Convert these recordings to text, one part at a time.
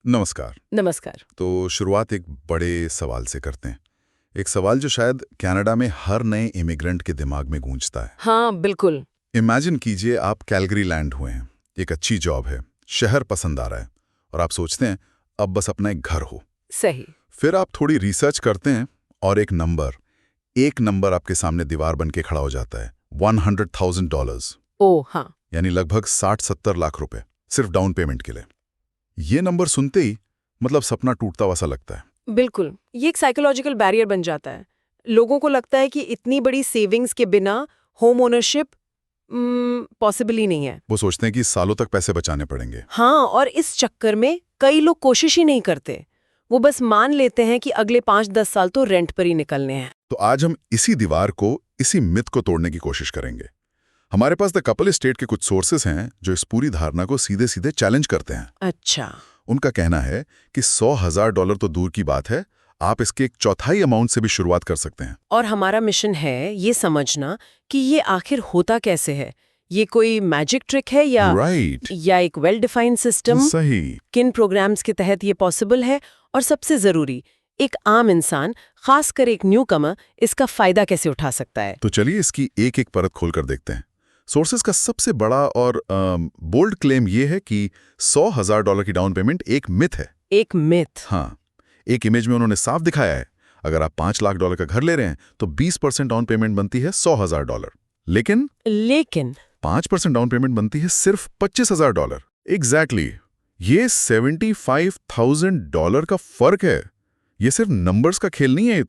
नमस्कार। नमस्कार। तो शुरुआत एक बड़े सवाल से करते हैं। एक सवाल जो शायद कनाडा में हर नए इमिग्रेंट के दिमाग में गूंजता है। हाँ, बिल्कुल। इमेजिन कीजिए आप कैलगरी लैंड हुए हैं, एक अच्छी जॉब है, शहर पसंद आ रहा है और आप सोचते हैं अब बस अपना एक घर हो। सही। फिर आप थोड़ी रिसर्च करते हैं और एक नंबर आपके सामने दीवार बन के खड़ा हो जाता है। $100,000, ओह हाँ। यानी लगभग 60-70 लाख रुपए सिर्फ डाउन पेमेंट के लिए। ये नंबर सुनते ही मतलब सपना टूटता हुआ सा लगता है। बिल्कुल, ये एक साइकोलॉजिकल बैरियर बन जाता है। लोगों को लगता है कि इतनी बड़ी सेविंग्स के बिना होम ओनरशिप पॉसिबल ही नहीं है। वो सोचते हैं कि सालों तक पैसे बचाने पड़ेंगे। हाँ, और इस चक्कर में कई लोग कोशिश ही नहीं करते। वो बस मान लेते हैं कि अगले 5-10 साल तो रेंट पर ही निकलने हैं। तो आज हम इसी दीवार को, इसी मिथ को तोड़ने की कोशिश करेंगे। हमारे पास द कपल स्टेट के कुछ सोर्सेस हैं जो इस पूरी धारणा को सीधे सीधे चैलेंज करते हैं। अच्छा। उनका कहना है कि $100,000 तो दूर की बात है, आप इसके एक चौथाई अमाउंट से भी शुरुआत कर सकते हैं। और हमारा मिशन है ये समझना कि ये आखिर होता कैसे है। ये कोई मैजिक ट्रिक है या एक वेल डिफाइंड सिस्टम? सही। किन प्रोग्राम्स के तहत ये पॉसिबल है? और सबसे जरूरी, एक आम इंसान, खासकर एक न्यूकमर, इसका फायदा कैसे उठा सकता है? तो चलिए इसकी एक एक परत खोलकर देखते हैं। सोर्सेस का सबसे बड़ा और बोल्ड क्लेम ये है कि $100,000 की डाउन पेमेंट एक मिथ है। एक मिथ? हाँ, एक इमेज में उन्होंने साफ दिखाया है, अगर आप $5 लाख का घर ले रहे हैं तो 20% डाउन पेमेंट बनती है $100,000। लेकिन 5% डाउन पेमेंट बनती है सिर्फ $25,000। एग्जैक्टली। ये $75,000 का फर्क है। ये सिर्फ नंबर्स का खेल नहीं है।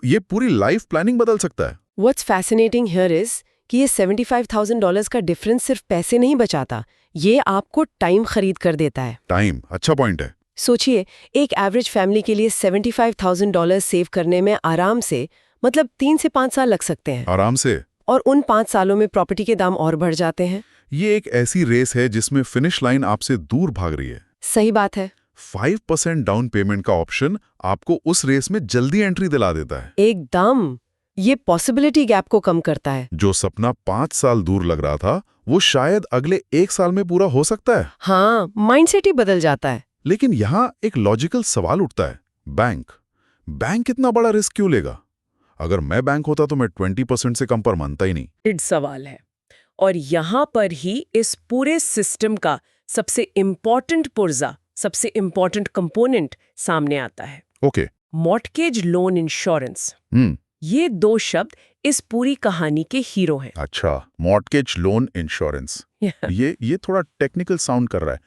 ये पूरी लाइफ प्लानिंग बदल सकता है। What's fascinating here is कि ये $75,000 का डिफरेंस सिर्फ पैसे नहीं बचाता, ये आपको टाइम खरीद कर देता है। टाइम, अच्छा पॉइंट है। सोचिए, एक एवरेज फैमिली के लिए $75,000 सेव करने में आराम से, मतलब 3 से 5 साल लग सकते हैं। आराम से। और उन 5 सालों में प्रॉपर्टी के दाम और बढ़ जाते हैं। ये एक ऐसी रेस है जिसमें फिनिश लाइन आपसे दूर भाग रही है। सही बात है। 5% डाउन पेमेंट का ऑप्शन आपको उस रेस में जल्दी एंट्री दिला देता है। एकदम। ये पॉसिबिलिटी गैप को कम करता है। जो सपना 5 साल दूर लग रहा था, वो शायद अगले 1 साल में पूरा हो सकता है। हाँ, माइंडसेट ही बदल जाता है। लेकिन यहाँ एक लॉजिकल सवाल उठता है। बैंक इतना बड़ा रिस्क क्यों लेगा? अगर मैं बैंक होता तो मैं 20% से कम पर मानता ही नहीं। बड़ा सवाल है। और यहाँ पर ही इस पूरे सिस्टम का सबसे इम्पोर्टेंट पुर्जा, सबसे इम्पोर्टेंट कंपोनेंट सामने आता है। ओके। Mortgage loan insurance. ये 2 शब्द इस पूरी कहानी के हीरो हैं। अच्छा, मॉर्टगेज लोन इंश्योरेंस। ये थोड़ा टेक्निकल साउंड कर रहा है।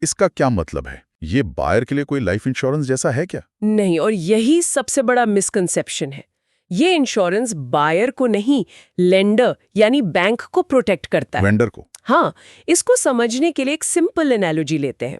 इसका क्या मतलब है? ये बायर के लिए कोई लाइफ इंश्योरेंस जैसा है क्या? नहीं, और यही सबसे बड़ा मिसकंसेप्शन है। ये इंश्योरेंस बायर को नहीं, लेंडर यानी बैंक को प्रोटेक्ट करता है। वेंडर को। हाँ, इसको समझने के लिए एक सिंपल एनालॉजी लेते हैं।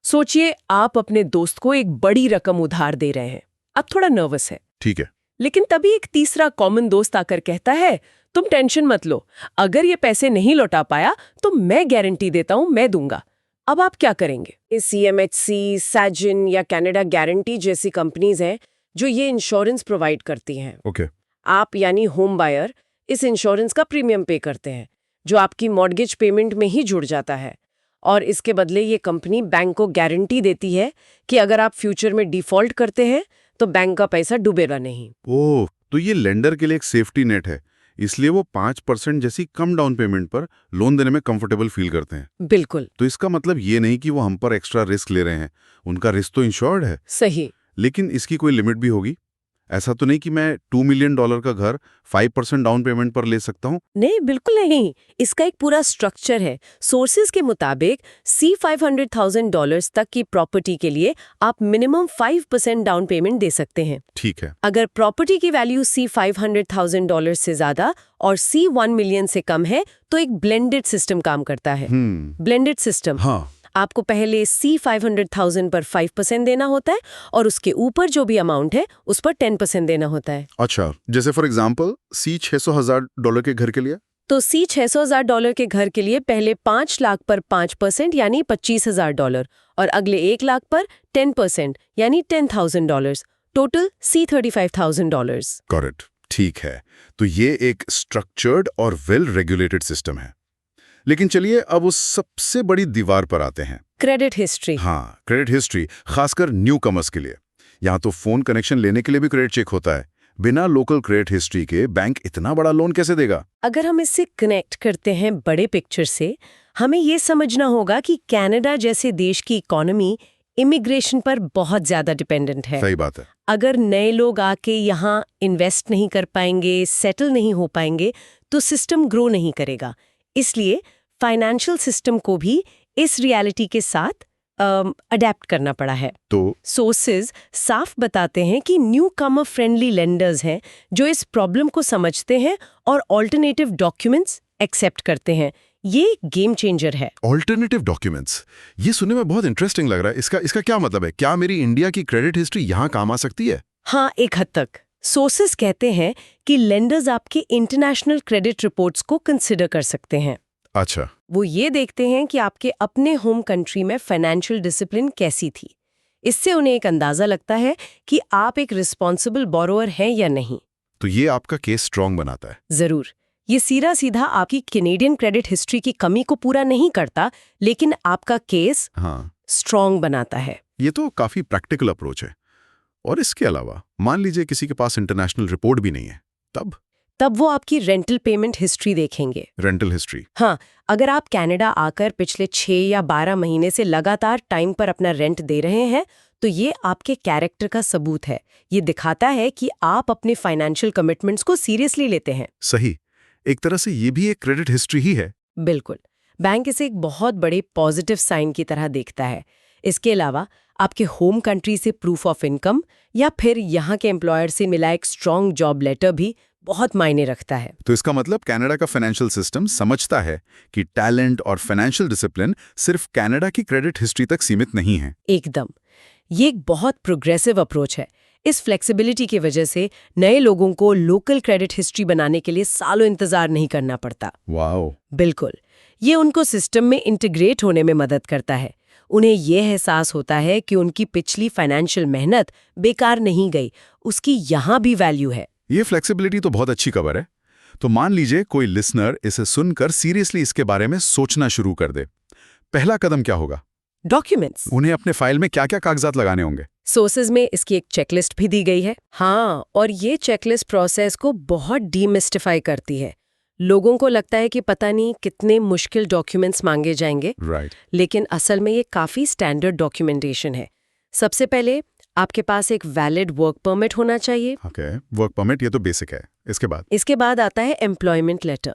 सोचिए, आप अपने दोस्त को एक बड़ी रकम उधार दे रहे हैं। अब थोड़ा नर्वस है। ठीक है। लेकिन तभी एक तीसरा कॉमन दोस्त आकर कहता है, तुम टेंशन मत लो, अगर ये पैसे नहीं लौटा पाया तो मैं गारंटी देता हूं, मैं दूंगा। अब आप क्या करेंगे? CMHC, सैजिन या कनाडा गारंटी जैसी कंपनीज हैं जो ये इंश्योरेंस प्रोवाइड करती हैं। ओके। आप यानी होम बायर इस इंश्योरेंस का प्रीमियम पे करते हैं, जो आपकी मॉर्गेज पेमेंट में ही जुड़ जाता है। और इसके बदले ये कंपनी बैंक को गारंटी देती है कि अगर आप फ्यूचर में डिफॉल्ट करते हैं तो बैंक का पैसा डूबेगा नहीं। ओह, तो ये लेंडर के लिए एक सेफ्टी नेट है, इसलिए वो 5% जैसी कम डाउन पेमेंट पर लोन देने में कंफर्टेबल फील करते हैं। बिल्कुल। तो इसका मतलब ये नहीं कि वो हम पर एक्स्ट्रा रिस्क ले रहे हैं, उनका रिस्क तो इंश्योर्ड है। सही। लेकिन इसकी कोई लिमिट भी होगी? ऐसा तो नहीं कि मैं $2 मिलियन का घर 5% डाउन पेमेंट पर ले सकता हूँ? नहीं, बिल्कुल नहीं। इसका एक पूरा स्ट्रक्चर है। सोर्सेज के मुताबिक $500,000 तक की प्रॉपर्टी के लिए आप मिनिमम 5% डाउन पेमेंट दे सकते हैं। ठीक है। अगर प्रॉपर्टी की वैल्यू $500,000 से ज्यादा और $1 मिलियन से कम है तो एक ब्लेंडेड सिस्टम काम करता है। Blended system. हाँ। आपको पहले $500,000 पर 5% देना होता है और उसके ऊपर जो भी अमाउंट है उस पर 10% देना होता है। अच्छा, जैसे फॉर एग्जांपल $600,000 के घर के लिए? तो $600,000 के घर के लिए पहले 5 लाख पर 5% यानी $25,000 और अगले 1 लाख पर 10% यानी $10,000, टोटल $35,000। करेक्ट। ठीक है, तो ये एक स्ट्रक्चर्ड और वेल रेगुलेटेड सिस्टम है। लेकिन चलिए अब उस सबसे बड़ी दीवार पर आते हैं। Credit history. हाँ, क्रेडिट हिस्ट्री, खासकर न्यू कमर्स के लिए। यहाँ तो फोन कनेक्शन लेने के लिए भी क्रेडिट चेक होता है। बिना लोकल क्रेडिट हिस्ट्री के बैंक इतना बड़ा लोन कैसे देगा? अगर हम इससे कनेक्ट करते हैं बड़े पिक्चर से, हमें ये समझना होगा कि कनाडा जैसे देश की इकोनॉमी इमिग्रेशन पर बहुत ज्यादा डिपेंडेंट है। सही बात है। अगर नए लोग आके यहाँ इन्वेस्ट नहीं कर पाएंगे, सेटल नहीं हो पाएंगे, तो सिस्टम ग्रो नहीं करेगा। इसलिए फाइनेंशियल सिस्टम को भी इस रियलिटी के साथ अडेप्ट करना पड़ा है। तो सोर्सेज साफ बताते हैं कि न्यू कमर फ्रेंडली लेंडर्स हैं जो इस प्रॉब्लम को समझते हैं और ऑल्टरनेटिव डॉक्यूमेंट्स एक्सेप्ट करते हैं। ये गेम चेंजर है। ऑल्टरनेटिव डॉक्यूमेंट्स, ये सुनने में बहुत इंटरेस्टिंग लग रहा है। इसका क्या मतलब है? क्या मेरी इंडिया की क्रेडिट हिस्ट्री यहाँ काम आ सकती है? हाँ, एक हद तक। सोर्सेज कहते हैं कि लेंडर्स आपके इंटरनेशनल क्रेडिट रिपोर्ट्स को कंसिडर कर सकते हैं। अच्छा। वो ये देखते हैं कि आपके अपने होम कंट्री में फाइनेंशियल डिसिप्लिन कैसी थी। इससे उन्हें एक अंदाजा लगता है कि आप एक रिस्पॉन्सिबल बोरोअर हैं या नहीं। तो ये आपका केस स्ट्रॉन्ग बनाता है। जरूर। ये सीधा आपकी कैनेडियन क्रेडिट हिस्ट्री की कमी को पूरा नहीं करता, लेकिन आपका केस स्ट्रॉन्ग बनाता है। ये तो काफी प्रैक्टिकल अप्रोच है। और इसके अलावा मान लीजिए किसी के पास इंटरनेशनल रिपोर्ट भी नहीं है, तब वो आपकी रेंटल पेमेंट हिस्ट्री देखेंगे। Rental history? हाँ, अगर आप कनाडा आकर पिछले 6 या 12 महीने से लगातार टाइम पर अपना रेंट दे रहे हैं, तो ये आपके कैरेक्टर का सबूत है। ये दिखाता है कि आप अपने फाइनेंशियल कमिटमेंट्स को सीरियसली लेते हैं। सही। एक तरह से ये भी एक क्रेडिट हिस्ट्री ही है। बिल्कुल। बैंक इसे एक बहुत बड़े पॉजिटिव साइन की तरह देखता है। इसके अलावा आपके होम कंट्री से प्रूफ ऑफ इनकम या फिर यहाँ के एम्प्लॉयर से मिला एक स्ट्रॉन्ग जॉब लेटर भी बहुत मायने रखता है। तो इसका मतलब कनाडा का फाइनेंशियल सिस्टम समझता है कि टैलेंट और फाइनेंशियल डिसिप्लिन सिर्फ कनाडा की क्रेडिट हिस्ट्री तक सीमित नहीं है। एकदम। ये एक बहुत प्रोग्रेसिव अप्रोच है। इस फ्लेक्सिबिलिटी की वजह से नए लोगों को लोकल क्रेडिट हिस्ट्री बनाने के लिए सालों इंतजार नहीं करना पड़ता। वाओ। बिल्कुल। ये उनको सिस्टम में इंटीग्रेट होने में मदद करता है। उन्हें यह एहसास होता है कि उनकी पिछली फाइनेंशियल मेहनत बेकार नहीं गई, उसकी यहाँ भी वैल्यू है। ये फ्लेक्सिबिलिटी तो बहुत अच्छी खबर है। तो मान लीजिए कोई लिसनर इसे सुनकर सीरियसली इसके बारे में सोचना शुरू कर दे। पहला कदम क्या होगा? डॉक्यूमेंट्स। उन्हें अपने फाइल में क्या क्या कागजात लगाने होंगे? सोर्सेज में इसकी एक चेकलिस्ट भी दी गई है। हाँ, और ये चेकलिस्ट प्रोसेस को बहुत डीमिस्टिफाई करती है। लोगों को लगता है कि पता नहीं कितने मुश्किल डॉक्यूमेंट्स मांगे जाएंगे। राइट। लेकिन असल में ये काफी स्टैंडर्ड डॉक्यूमेंटेशन है। सबसे पहले आपके पास एक वैलिड वर्क परमिट होना चाहिए। ओके, वर्क परमिट, ये तो बेसिक है। इसके बाद आता है एम्प्लॉयमेंट लेटर।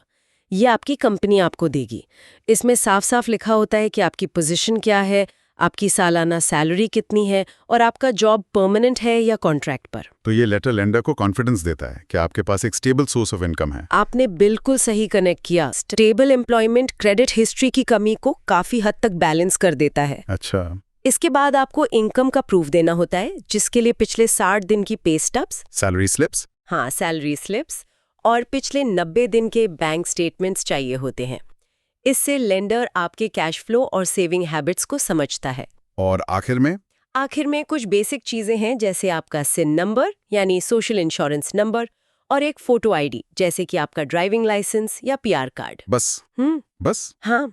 ये आपकी कंपनी आपको देगी। इसमें साफ साफ लिखा होता है कि आपकी पोजीशन क्या है, आपकी सालाना सैलरी कितनी है और आपका जॉब परमानेंट है या कॉन्ट्रैक्ट पर। तो ये लेटर लेंडर को कॉन्फिडेंस देता है कि आपके पास एक स्टेबल सोर्स ऑफ इनकम है। आपने बिल्कुल सही कनेक्ट किया। स्टेबल एम्प्लॉयमेंट क्रेडिट हिस्ट्री की कमी को काफी हद तक बैलेंस कर देता है। अच्छा। इसके बाद आपको इनकम का प्रूफ देना होता है, जिसके लिए पिछले 60 दिन की पे स्टब्स, सैलरी स्लिप्स। हाँ, सैलरी स्लिप्स और पिछले 90 दिन के बैंक स्टेटमेंट्स चाहिए होते हैं। इससे लेंडर आपके कैश फ्लो और सेविंग हैबिट्स को समझता है। और आखिर में कुछ बेसिक चीजें हैं, जैसे आपका सिन नंबर यानी सोशल इंश्योरेंस नंबर और एक फोटो आईडी, जैसे कि आपका ड्राइविंग लाइसेंस या पीआर कार्ड। बस। हाँ,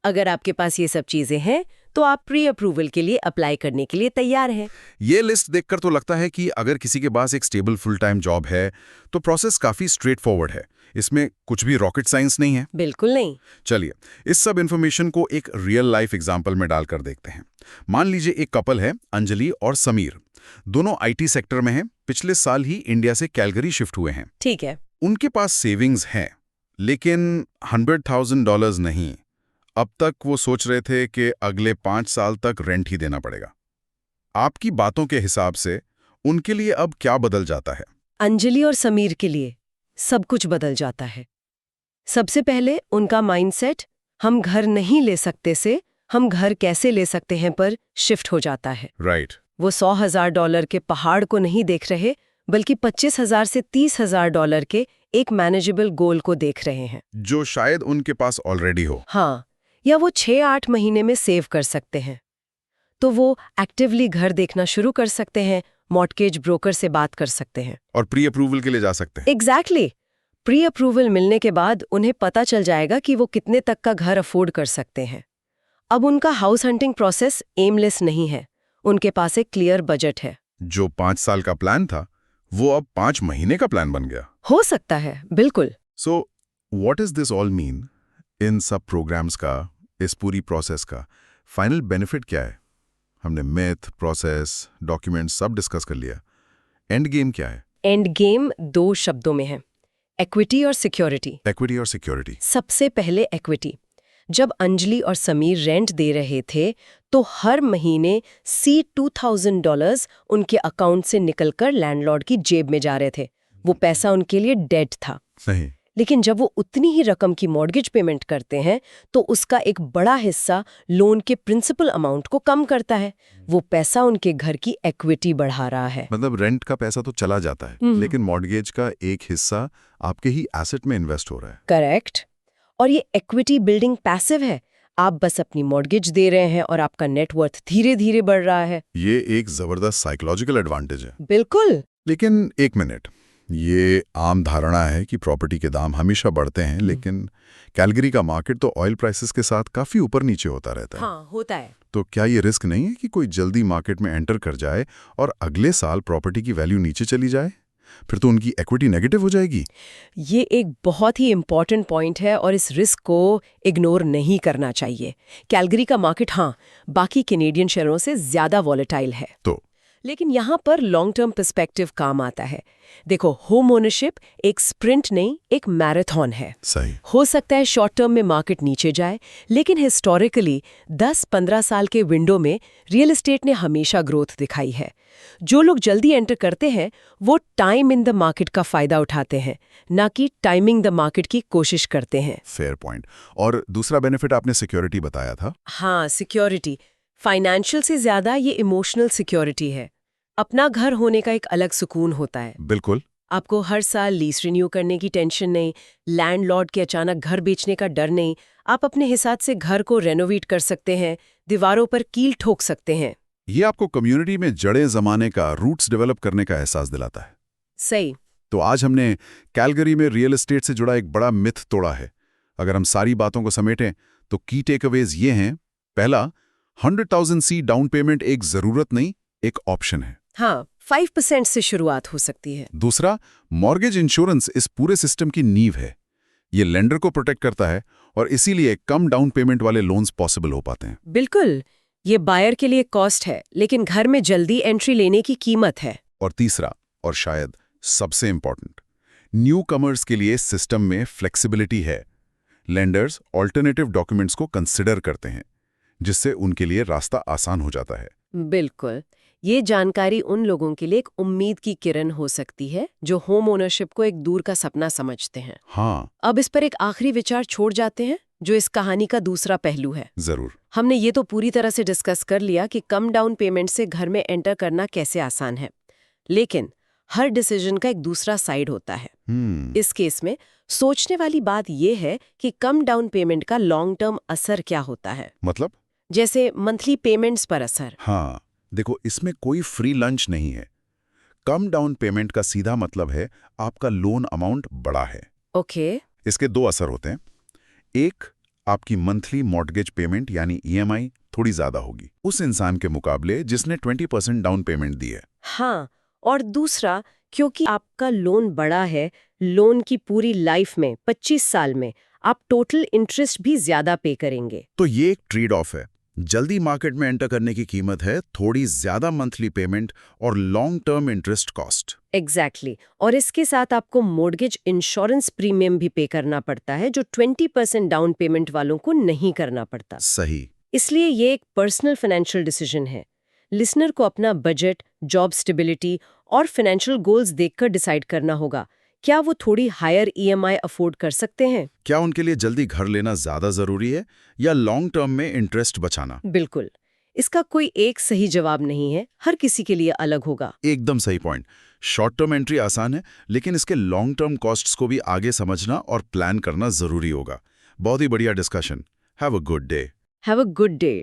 अगर आपके पास ये सब चीजें हैं तो आप प्री अप्रूवल के लिए अप्लाई करने के लिए तैयार हैं। ये लिस्ट देखकर तो लगता है कि अगर किसी के पास एक स्टेबल फुल टाइम जॉब है तो प्रोसेस काफी स्ट्रेट फॉरवर्ड है। इसमें कुछ भी रॉकेट साइंस नहीं है। बिल्कुल नहीं। चलिए, इस सब इन्फॉर्मेशन को एक रियल लाइफ एग्जाम्पल में डालकर देखते हैं। मान लीजिए एक कपल है, अंजलि और समीर। दोनों आईटी सेक्टर में हैं, पिछले साल ही इंडिया से कैलगरी शिफ्ट हुए हैं। ठीक है। उनके पास सेविंग्स हैं, लेकिन $100,000 नहीं। अब तक वो सोच रहे थे कि अगले 5 साल तक रेंट ही देना पड़ेगा। आपकी बातों के हिसाब से उनके लिए अब क्या बदल जाता है? अंजलि और समीर के लिए सब कुछ बदल जाता है। सबसे पहले उनका माइंडसेट हम घर नहीं ले सकते से हम घर कैसे ले सकते हैं पर शिफ्ट हो जाता है। राइट। वो $100,000 के पहाड़ को नहीं देख रहे, बल्कि $25,000 से $30,000 के एक मैनेजेबल गोल को देख रहे हैं, जो शायद उनके पास ऑलरेडी हो। हाँ, या वो 6-8 महीने में सेव कर सकते हैं। तो वो एक्टिवली घर देखना शुरू कर सकते हैं, मॉर्टगेज ब्रोकर से बात कर सकते हैं और प्री अप्रूवल के लिए जा सकते हैं। एग्जैक्टली। प्री अप्रूवल मिलने के बाद उन्हें पता चल जाएगा कि वो कितने तक का घर अफोर्ड कर सकते हैं। अब उनका हाउस हंटिंग प्रोसेस एमलेस नहीं है, उनके पास एक क्लियर बजट है। जो 5 साल का प्लान था वो अब 5 महीने का प्लान बन गया। हो सकता है, बिल्कुल। So what is this all mean? इन सब प्रोग्राम्स का, इस पूरी प्रोसेस का फाइनल बेनिफिट क्या है? हमने मैथ, प्रोसेस, डॉक्यूमेंट सब डिस्कस कर लिया। एंड गेम क्या है? एंड गेम 2 शब्दों में है, इक्विटी और सिक्योरिटी। इक्विटी और सिक्योरिटी। सबसे पहले इक्विटी। जब अंजलि और समीर रेंट दे रहे थे तो हर महीने $2,000 उनके अकाउंट से निकलकर लैंडलॉर्ड की जेब में जा रहे थे। वो पैसा उनके लिए डेट था। नहीं। लेकिन जब वो उतनी ही रकम की मॉर्गेज पेमेंट करते हैं तो उसका एक बड़ा हिस्सा लोन के प्रिंसिपल अमाउंट को कम करता है। वो पैसा उनके घर की इक्विटी बढ़ा रहा है। मतलब रेंट का पैसा तो चला जाता है, लेकिन मॉर्गेज का एक हिस्सा आपके ही एसेट में इन्वेस्ट हो रहा है। करेक्ट। और ये इक्विटी बिल्डिंग पैसिव है। आप बस अपनी मॉर्गेज दे रहे हैं और आपका नेटवर्थ धीरे धीरे बढ़ रहा है। ये एक जबरदस्त साइकोलॉजिकल एडवांटेज है। बिल्कुल। लेकिन एक मिनट, ये आम धारणा है कि प्रॉपर्टी के दाम हमेशा बढ़ते हैं, लेकिन कैलगरी का मार्केट तो ऑयल प्राइसेस के साथ काफी ऊपर नीचे होता रहता है। हाँ, होता है। तो क्या ये रिस्क नहीं है कि कोई जल्दी मार्केट में एंटर कर जाए और अगले साल प्रॉपर्टी की वैल्यू नीचे चली जाए? फिर तो उनकी इक्विटी नेगेटिव हो जाएगी। ये एक बहुत ही इंपॉर्टेंट पॉइंट है और इस रिस्क को इग्नोर नहीं करना चाहिए। कैलगरी का मार्केट बाकी कैनेडियन शहरों से ज्यादा वॉलेटाइल है, लेकिन यहाँ पर लॉन्ग टर्म पर्सपेक्टिव काम आता है। देखो, होम ओनरशिप एक स्प्रिंट नहीं, एक मैराथन है। सही। हो सकता है शॉर्ट टर्म में मार्केट नीचे जाए, लेकिन हिस्टोरिकली 10-15 साल के विंडो में रियल एस्टेट ने हमेशा ग्रोथ दिखाई है। जो लोग जल्दी एंटर करते हैं वो टाइम इन द मार्केट का फायदा उठाते हैं, ना कि टाइमिंग द मार्केट की कोशिश करते हैं। Fair point. और दूसरा बेनिफिट आपने सिक्योरिटी बताया था। हाँ, सिक्योरिटी। फाइनेंशियल से ज्यादा ये इमोशनल सिक्योरिटी है। अपना घर होने का एक अलग सुकून होता है। बिल्कुल। आपको हर साल लीज रिन्यू करने की टेंशन नहीं, लैंडलॉर्ड के अचानक घर बेचने का डर नहीं। आप अपने हिसाब से घर को रेनोवेट कर सकते हैं, दीवारों पर कील ठोक सकते हैं। ये आपको कम्युनिटी में जड़ें जमाने का, रूट्स डेवलप करने का एहसास दिलाता है। सही। तो आज हमने कैलगरी में रियल एस्टेट से जुड़ा एक बड़ा मिथ तोड़ा है। अगर हम सारी बातों को समेटें तो की टेकअवेज ये हैं। पहला, 100,000 सी डाउन पेमेंट एक जरूरत नहीं, एक ऑप्शन है। हाँ, 5% से शुरुआत हो सकती है। दूसरा, मॉर्गेज इंश्योरेंस इस पूरे सिस्टम की नींव है। ये लेंडर को प्रोटेक्ट करता है और इसीलिए कम डाउन पेमेंट वाले लोन्स पॉसिबल हो पाते हैं। बिल्कुल। ये बायर के लिए कॉस्ट है, लेकिन घर में जल्दी एंट्री लेने की कीमत है। और तीसरा, और शायद सबसे इंपॉर्टेंट, न्यू कमर्स के लिए सिस्टम में फ्लेक्सिबिलिटी है। लेंडर्स ऑल्टरनेटिव डॉक्यूमेंट्स को कंसिडर करते हैं, जिससे उनके लिए रास्ता आसान हो जाता है। बिल्कुल। ये जानकारी उन लोगों के लिए एक उम्मीद की किरण हो सकती है जो होम ओनरशिप को एक दूर का सपना समझते हैं। हाँ। अब इस पर एक आखिरी विचार छोड़ जाते हैं, जो इस कहानी का दूसरा पहलू है। जरूर। हमने ये तो पूरी तरह से डिस्कस कर लिया कि कम डाउन पेमेंट से घर में एंटर करना कैसे आसान है, लेकिन हर डिसीजन का एक दूसरा साइड होता है। इस केस में सोचने वाली बात यह है कि कम डाउन पेमेंट का लॉन्ग टर्म असर क्या होता है। मतलब? जैसे मंथली पेमेंट्स पर असर। हाँ, देखो, इसमें कोई फ्री लंच नहीं है। कम डाउन पेमेंट का सीधा मतलब है आपका लोन अमाउंट बड़ा है। ओके। इसके 2 असर होते हैं। एक, आपकी मंथली मॉर्गेज पेमेंट यानी ईएमआई थोड़ी ज्यादा होगी उस इंसान के मुकाबले जिसने 20% डाउन पेमेंट दी है। हाँ, और दूसरा, क्योंकि आपका लोन बड़ा है, लोन की पूरी लाइफ में 25 साल में आप टोटल इंटरेस्ट भी ज्यादा पे करेंगे। तो ये एक ट्रेड ऑफ है। जल्दी मार्केट में एंटर करने की कीमत है थोड़ी ज्यादा मंथली पेमेंट और long term interest cost. Exactly. और इसके साथ आपको मॉर्गेज इंश्योरेंस प्रीमियम भी पे करना पड़ता है, जो 20% डाउन पेमेंट वालों को नहीं करना पड़ता। सही। इसलिए ये एक पर्सनल फाइनेंशियल डिसीजन है। लिसनर को अपना बजट, जॉब स्टेबिलिटी और फाइनेंशियल गोल्स देखकर डिसाइड करना होगा। क्या वो थोड़ी हायर ईएमआई अफोर्ड कर सकते हैं? क्या उनके लिए जल्दी घर लेना ज्यादा जरूरी है या लॉन्ग टर्म में इंटरेस्ट बचाना? बिल्कुल। इसका कोई एक सही जवाब नहीं है, हर किसी के लिए अलग होगा। एकदम सही पॉइंट। शॉर्ट टर्म एंट्री आसान है, लेकिन इसके लॉन्ग टर्म कॉस्ट्स को भी आगे समझना और प्लान करना जरूरी होगा। बहुत ही बढ़िया discussion. Have a good day. Have a good day.